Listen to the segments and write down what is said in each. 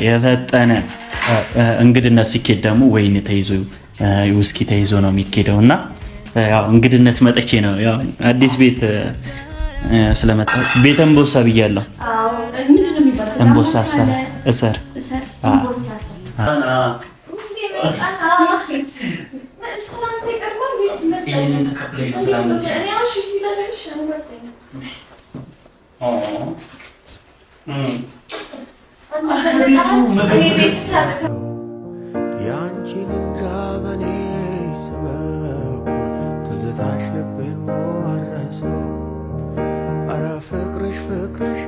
የፈጠነ እንግድነት ሲኬድ ደግሞ ወይን ተይዞ ውስኪ ተይዞ ነው የሚኬደውና ያው እንግድነት መጥቼ ነው ያው አዲስ ቤት ስለመጣ ቤተ እምቦሳ ብያለሁ። አዎ ምንድነው የሚባለው? እምቦሳ እሰር ያንቺን እንጃ በኔ ስበኩል ትዝታሽ ልቤን ወረሰው። አረ ፍቅርሽ ፍቅርሽ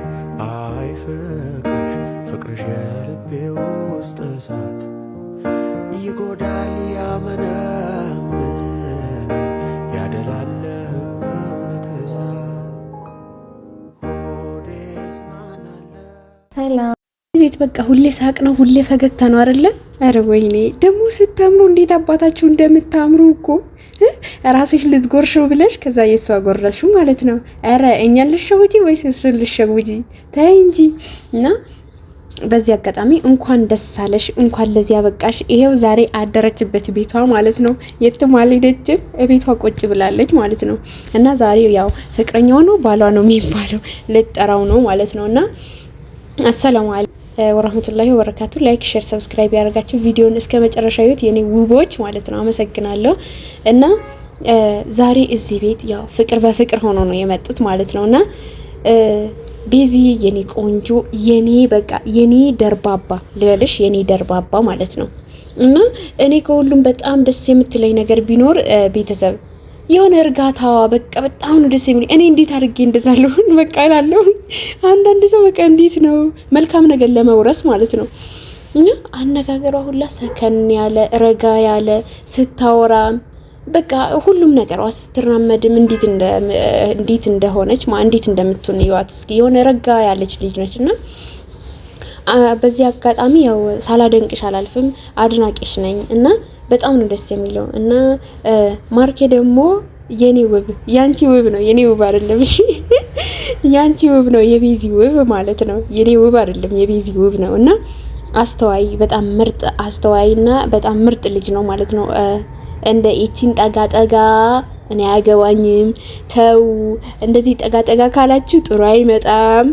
አይ ፍቅርሽ ፍቅርሽ የልቤ ውስጥ እሳት ይጎዳል ያመነምናል ያደላል መምለክሳ ሆዴስ ማናለ ሰላም ቤት በቃ ሁሌ ሳቅ ነው፣ ሁሌ ፈገግታ ነው አይደለ? አረ ወይኔ ደግሞ ስታምሩ እንዴት አባታችሁ እንደምታምሩ እኮ ራስሽ ልትጎርሽው ብለሽ ከዛ የሷ ጎረሽው ማለት ነው። አረ እኛ ልሸውጂ ወይስ እሱ ልሸውጂ? ታይ እንጂ እና በዚህ አጋጣሚ እንኳን ደስ አለሽ፣ እንኳን ለዚያ በቃሽ። ይሄው ዛሬ አደረችበት ቤቷ ማለት ነው። የትም አልሄደችም፣ ቤቷ ቁጭ ብላለች ማለት ነው። እና ዛሬ ያው ፍቅረኛው ነው ባሏ ነው የሚባለው ልጠራው ነው ማለት ነውና አሰላሙ አለይኩም ወራህመቱላሂ ወበረካቱ። ላይክ ሼር ሰብስክራይብ ያደርጋችሁ ቪዲዮን እስከ መጨረሻ ይዩት የኔ ውቦች ማለት ነው። አመሰግናለሁ። እና ዛሬ እዚህ ቤት ያው ፍቅር በፍቅር ሆኖ ነው የመጡት ማለት ነውና ቤዚ የኔ ቆንጆ የኔ በቃ የኔ ደርባባ ልበልሽ የኔ ደርባባ ማለት ነው። እና እኔ ከሁሉም በጣም ደስ የምትለኝ ነገር ቢኖር ቤተሰብ የሆነ እርጋታዋ በቃ በጣም ነው ደስ የሚል። እኔ እንዴት አድርጌ እንደዛለሁ በቃ እላለሁ። አንዳንድ ሰው በቃ እንዴት ነው መልካም ነገር ለመውረስ ማለት ነው። እና አነጋገሯ ሁላ ሰከን ያለ ረጋ ያለ ስታወራ በቃ ሁሉም ነገሯ ስትራመድም እንዴት እንደሆነች እንዴት እንደምትሆን ይዋት እስኪ የሆነ ረጋ ያለች ልጅ ነች። እና በዚህ አጋጣሚ ያው ሳላደንቅሽ አላልፍም፣ አድናቂሽ ነኝ እና በጣም ነው ደስ የሚለው። እና ማርኬ ደግሞ የኔ ውብ ያንቺ ውብ ነው የኔ ውብ አይደለም። እሺ ያንቺ ውብ ነው የቤዚ ውብ ማለት ነው። የኔ ውብ አይደለም የቤዚ ውብ ነው። እና አስተዋይ በጣም ምርጥ አስተዋይና በጣም ምርጥ ልጅ ነው ማለት ነው። እንደ ኢቲን ጠጋ እኔ አያገባኝም ተው እንደዚህ ጠጋ ካላችሁ ጥሩ አይመጣም።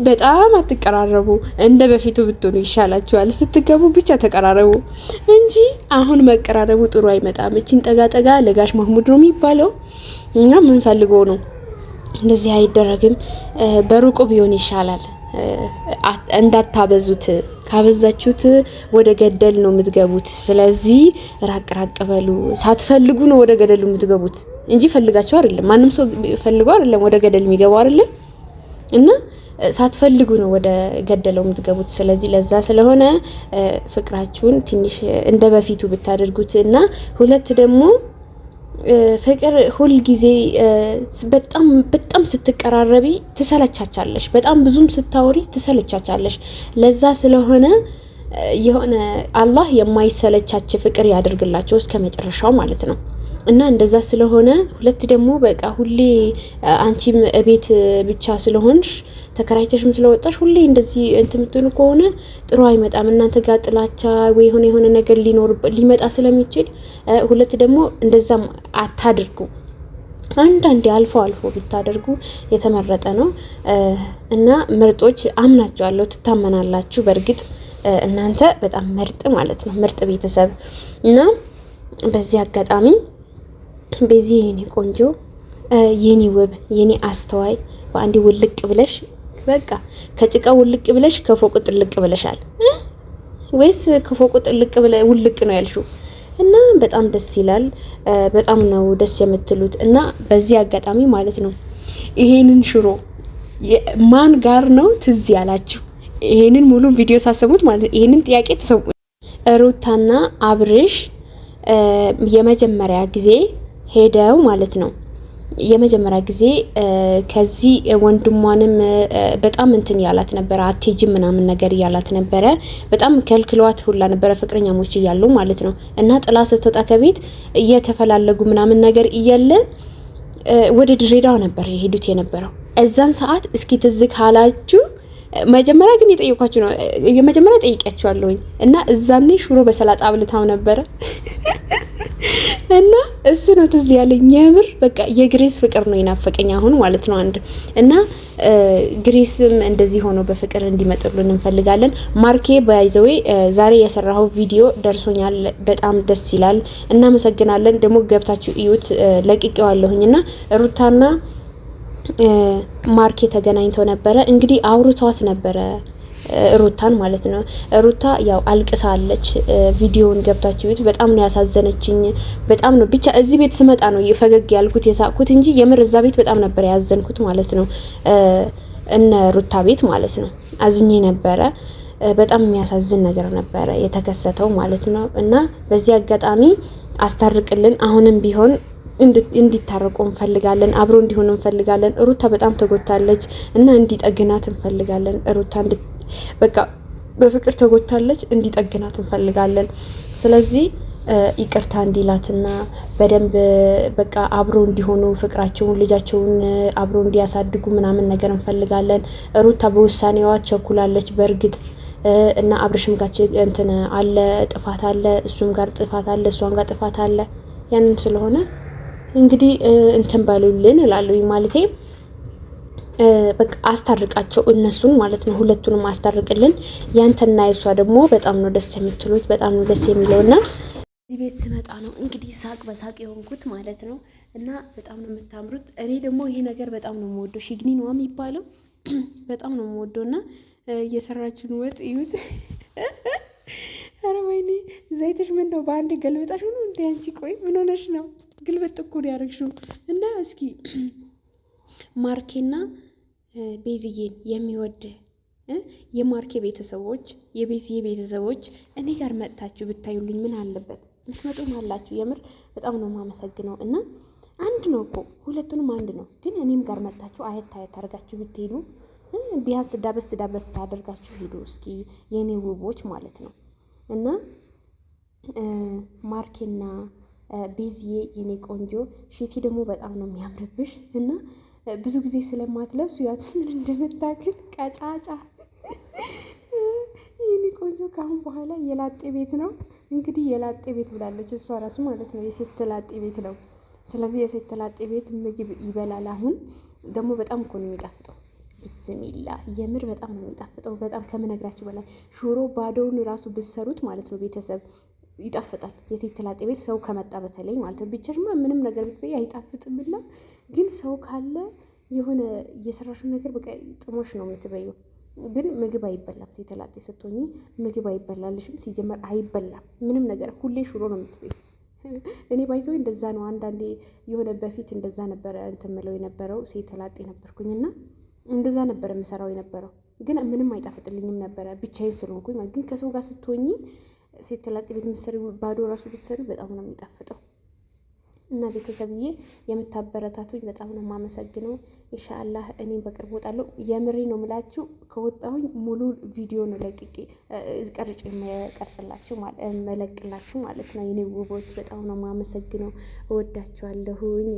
በጣም አትቀራረቡ፣ እንደ በፊቱ ብትሆኑ ይሻላችኋል። ስትገቡ ብቻ ተቀራረቡ እንጂ አሁን መቀራረቡ ጥሩ አይመጣም። እቺን ጠጋ ለጋሽ ማህሙድ ነው የሚባለው እና ምን ፈልገው ነው እንደዚህ አይደረግም። በሩቁ ቢሆን ይሻላል። እንዳታበዙት፣ ካበዛችሁት ወደ ገደል ነው የምትገቡት። ስለዚህ ራቅ በሉ። ሳትፈልጉ ነው ወደ ገደሉ የምትገቡት እንጂ ፈልጋችሁ አይደለም። ማንም ሰው ፈልጎ አይደለም ወደ ገደል የሚገባው አይደለም። እና ሳትፈልጉ ነው ወደ ገደለው የምትገቡት። ስለዚህ ለዛ ስለሆነ ፍቅራችሁን ትንሽ እንደ በፊቱ ብታደርጉት እና ሁለት ደግሞ ፍቅር ሁል ጊዜ በጣም ስትቀራረቢ ትሰለቻቻለሽ፣ በጣም ብዙም ስታወሪ ትሰለቻቻለሽ። ለዛ ስለሆነ የሆነ አላህ የማይሰለቻች ፍቅር ያደርግላቸው እስከ መጨረሻው ማለት ነው። እና እንደዛ ስለሆነ ሁለት ደግሞ በቃ ሁሌ አንቺም እቤት ብቻ ስለሆንሽ ተከራይተሽም ስለወጣሽ ሁሌ እንደዚህ እንትምትኑ ከሆነ ጥሩ አይመጣም። እናንተ ጋር ጥላቻ ወይ የሆነ ነገር ሊመጣ ስለሚችል ሁለት ደግሞ እንደዛም አታድርጉ። አንዳንዴ አልፎ ብታደርጉ የተመረጠ ነው። እና ምርጦች አምናችኋለሁ፣ ትታመናላችሁ። በእርግጥ እናንተ በጣም ምርጥ ማለት ነው፣ ምርጥ ቤተሰብ። እና በዚህ አጋጣሚ በዚህ የኔ ቆንጆ የኔ ውብ የኔ አስተዋይ በአንዲ ውልቅ ብለሽ በቃ ከጭቃ ውልቅ ብለሽ ከፎቅ ጥልቅ ብለሻል ወይስ ከፎቅ ጥልቅ ውልቅ ነው ያልሽው? እና በጣም ደስ ይላል። በጣም ነው ደስ የምትሉት። እና በዚህ አጋጣሚ ማለት ነው ይሄንን ሽሮ ማን ጋር ነው ትዝ ያላችሁ? ይሄንን ሙሉ ቪዲዮ ሳሰሙት ማለት ይሄንን ጥያቄ ተሰሙ። ሩታና አብርሽ የመጀመሪያ ጊዜ ሄደው ማለት ነው የመጀመሪያ ጊዜ ከዚህ ወንድሟንም በጣም እንትን ያላት ነበር፣ አትሄጂም ምናምን ነገር ያላት ነበር። በጣም ከልክሏት ሁላ ነበር ፍቅረኛሞች እያሉ ማለት ነው። እና ጥላ ስትወጣ ከቤት እየተፈላለጉ ምናምን ነገር እያለ ወደ ድሬዳዋ ነበር የሄዱት የነበረው። እዛን ሰዓት እስኪ ትዝ ካላችሁ መጀመሪያ ግን የጠየኳችሁ ነው የመጀመሪያ ጠይቂያችኋለሁኝ እና እዛኔ ሽሮ በሰላጣ አብልታው ነበረ እና እሱ ነው ትዝ ያለኝ። የምር በቃ የግሬስ ፍቅር ነው ይናፈቀኝ አሁን ማለት ነው። አንድ እና ግሬስም እንደዚህ ሆኖ በፍቅር እንዲመጥሉን እንፈልጋለን። ማርኬ ባይዘዌ ዛሬ የሰራው ቪዲዮ ደርሶኛል፣ በጣም ደስ ይላል። እናመሰግናለን። ደግሞ ገብታችሁ እዩት፣ ለቅቄዋለሁኝና ሩታና ማርኬ ተገናኝተው ነበረ። እንግዲህ አውርቷት ነበረ ሩታን ማለት ነው። ሩታ ያው አልቅሳለች። ቪዲዮውን ገብታችሁ እዩት። በጣም ነው ያሳዘነችኝ። በጣም ነው ብቻ እዚህ ቤት ስመጣ ነው ፈገግ ያልኩት የሳቅኩት እንጂ የምር እዛ ቤት በጣም ነበር ያዘንኩት ማለት ነው። እነ ሩታ ቤት ማለት ነው አዝኜ ነበረ። በጣም የሚያሳዝን ነገር ነበረ የተከሰተው ማለት ነው። እና በዚህ አጋጣሚ አስታርቅልን። አሁንም ቢሆን እንዲታረቁ እንፈልጋለን። አብሮ እንዲሆኑ እንፈልጋለን። ሩታ በጣም ተጎታለች እና እንዲጠግናት እንፈልጋለን። ሩታ በቃ በፍቅር ተጎታለች፣ እንዲጠግናት እንፈልጋለን። ስለዚህ ይቅርታ እንዲላትና በደንብ በቃ አብሮ እንዲሆኑ ፍቅራቸውን ልጃቸውን አብሮ እንዲያሳድጉ ምናምን ነገር እንፈልጋለን። ሩታ በውሳኔዋ ቸኩላለች በእርግጥ እና አብርሽም ጋር እንትን አለ ጥፋት አለ፣ እሱም ጋር ጥፋት አለ፣ እሷም ጋር ጥፋት አለ። ያንን ስለሆነ እንግዲህ እንትን ባሉልን እላለሁ ማለቴ በቃ አስታርቃቸው እነሱን ማለት ነው። ሁለቱንም አስታርቅልን። ያንተና የሷ ደግሞ በጣም ነው ደስ የምትሉት፣ በጣም ነው ደስ የሚለውና እዚህ ቤት ስመጣ ነው እንግዲህ ሳቅ በሳቅ የሆንኩት ማለት ነው። እና በጣም ነው የምታምሩት። እኔ ደግሞ ይሄ ነገር በጣም ነው የምወደው። ሺግኒ ነው የሚባለው። በጣም ነው የምወደውና እየሰራችን ወጥ እዩት። ኧረ ወይኔ ዘይትሽ ምን ነው በአንድ ገልብጣሽ ነው እንዴ አንቺ? ቆይ ምን ሆነሽ ነው? ግልብጥ እኮ ነው ያደረግሽው። እና እስኪ ማርኬና ቤዝዬን የሚወድ የማርኬ ቤተሰቦች የቤዝዬ ቤተሰቦች እኔ ጋር መጥታችሁ ብታዩልኝ ምን አለበት? ምትመጡም አላችሁ። የምር በጣም ነው የማመሰግነው። እና አንድ ነው እኮ ሁለቱንም አንድ ነው። ግን እኔም ጋር መጥታችሁ አየት አድርጋችሁ ብትሄዱ ቢያንስ ዳበስ አድርጋችሁ ሄዱ እስኪ የኔ ውቦች ማለት ነው። እና ማርኬና ቤዝዬ የኔ ቆንጆ ሺቲ ደግሞ በጣም ነው የሚያምርብሽ እና ብዙ ጊዜ ስለማትለብሱ ያት ምን እንደምታክል ቀጫጫ የኔ ቆንጆ። ካሁን በኋላ የላጤ ቤት ነው እንግዲህ የላጤ ቤት ብላለች እሷ ራሱ ማለት ነው። የሴት ላጤ ቤት ነው። ስለዚህ የሴት ላጤ ቤት ምግብ ይበላል። አሁን ደግሞ በጣም እኮ ነው የሚጣፍጠው። ብስሚላ የምር በጣም ነው የሚጣፍጠው። በጣም ከምነግራችሁ በላይ ሽሮ ባዶውን ራሱ ብሰሩት ማለት ነው ቤተሰብ ይጣፍጣል። የሴት ላጤ ቤት ሰው ከመጣ በተለይ ማለት ነው። ብቻሽማ ምንም ነገር ብትበይ አይጣፍጥምና፣ ግን ሰው ካለ የሆነ እየሰራሽው ነገር በቃ ጥሞሽ ነው የምትበየው። ግን ምግብ አይበላም። ሴት ላጤ ስትሆኚ ምግብ አይበላልሽም። ሲጀመር አይበላም ምንም ነገር። ሁሌ ሽሮ ነው የምትበየው። እኔ ባይዘው እንደዛ ነው። አንዳንዴ የሆነ በፊት እንደዛ ነበረ እንትን ምለው የነበረው ሴት ላጤ ነበርኩኝና እንደዛ ነበረ የምሰራው የነበረው። ግን ምንም አይጣፍጥልኝም ነበረ ብቻዬን ስለሆንኩኝ። ግን ከሰው ጋር ስትሆኚ ሴት ላጤ ቤት ምሰሪ ባዶ ራሱ ብትሰሪ በጣም ነው የሚጣፍጠው። እና ቤተሰብዬ የምታበረታቱኝ በጣም ነው የማመሰግነው። ኢንሻአላህ እኔም በቅርብ ወጣለሁ። የምሬ ነው የምላችሁ። ከወጣሁኝ ሙሉ ቪዲዮ ነው ለቅቄ ቀርጬ መለቅላችሁ ማለት ነው። የኔ ውቦች በጣም ነው የማመሰግነው። እወዳችኋለሁኝ።